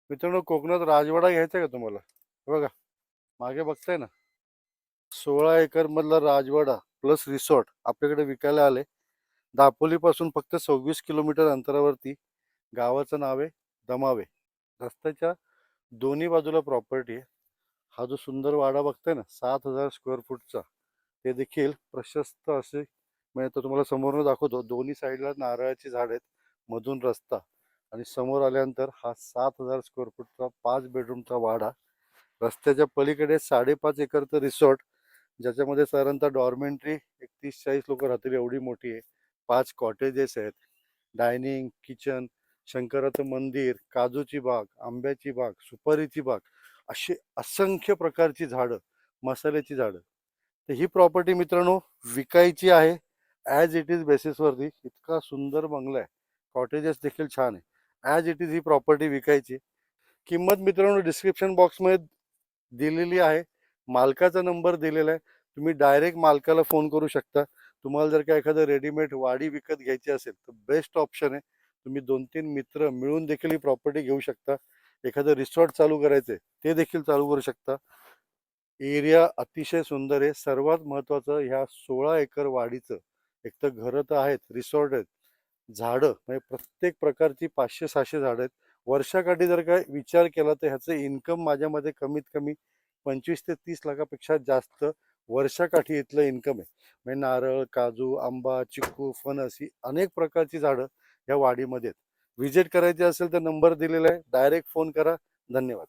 मित्रांनो, कोकणात राजवाडा घ्यायचा का तुम्हाला? हे बघा, मागे बघताय ना, 16 एकर मधला राजवाडा प्लस रिसॉर्ट आपल्याकडे विकायला आले. दापोली पासून फक्त 26 किलोमीटर अंतरावरती. गावाचं नाव आहे दमावे. रस्त्याच्या दोन्ही बाजूला प्रॉपर्टी आहे. हा जो सुंदर वाडा बघताय ना, 7,000 स्क्वेअर फूटचा, ते देखील प्रशस्त असे. म्हणजे तो तुम्हाला समोरून दाखवतो. दोन्ही साईडला नारळाची झाड आहेत, मधून रस्ता, आणि समोर आल्यानंतर हा 7,000 स्क्वेअर फूटचा 5 बेडरूमचा वाडा. रस्त्याच्या पलीकडे 5.5 एकरचं रिसॉर्ट, ज्याच्यामध्ये साधारणतः डॉर्मेंट्री एक 30-40 लोक राहतील एवढी मोठी आहे. 5 कॉटेजेस आहेत, डायनिंग, किचन, शंकराचं मंदिर, काजूची बाग, आंब्याची बाग, सुपारीची बाग, अशी असंख्य प्रकारची झाडं, मसाल्याची झाडं. तर ही प्रॉपर्टी मित्रांनो विकायची आहे. ॲज इट इज बेसिसवरती. इतका सुंदर बंगला आहे, कॉटेजेस देखील छान आहे. ॲज इट इज ही प्रॉपर्टी विकायची. किंमत मित्रांनो डिस्क्रिप्शन बॉक्समध्ये दिलेली आहे. मालकाचा नंबर दिलेला आहे. तुम्ही डायरेक्ट मालकाला फोन करू शकता. तुम्हाला जर का एखादं रेडीमेड वाडी विकत घ्यायची असेल तर बेस्ट ऑप्शन आहे. तुम्ही 2-3 मित्र मिळून देखील ही प्रॉपर्टी घेऊ शकता. एखादं रिसॉर्ट चालू करायचंय ते देखील चालू करू शकता. एरिया अतिशय सुंदर आहे. सर्वात महत्त्वाचं, ह्या 16 एकर वाडीचं एक तर घरं तर आहेत, रिसॉर्ट आहेत, झाडं म्हणजे प्रत्येक प्रकारची 500-600 झाडं आहेत. वर्षाकाठी जर का विचार केला तर ह्याचं इन्कम माझ्यामध्ये कमीत कमी 25 ते 30 लाखापेक्षा जास्त वर्षाकाठी इथलं इन्कम आहे. म्हणजे नारळ, काजू, आंबा, चिक्कू, फणस ही अनेक प्रकारची झाडं या वाडीमध्ये आहेत. व्हिजिट करायची असेल तर नंबर दिलेला आहे, डायरेक्ट फोन करा. धन्यवाद.